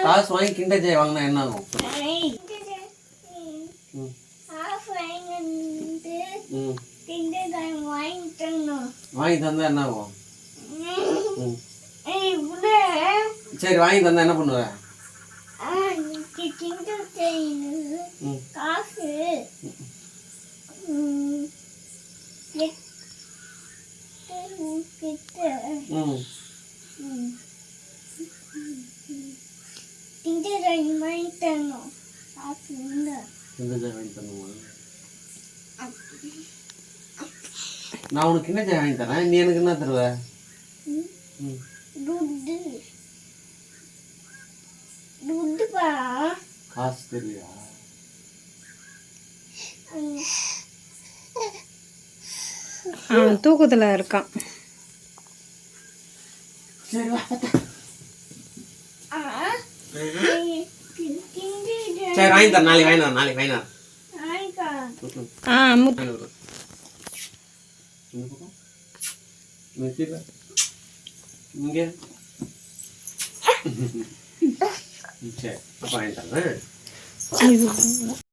காசு வாங்கி kinder Joy வாங்கினா என்ன ஆகும்? வாங்கி தந்தா என்ன ஆகும்? சரி வாங்கி தந்தா என்ன பண்ணுவ? காசு நான் உனக்கு கிண்டர் ஜாய் வாங்கி தரேன், நீ எனக்கு என்ன தருவ? காசு தெரியா? அவன் தூக்கத்துல இருக்கான். சரி வா. சரி வாங்கி தரேன், நாளைக்கு வாங்கி தரேன். இங்க சரி அப்ப வாங்கி தரேன்.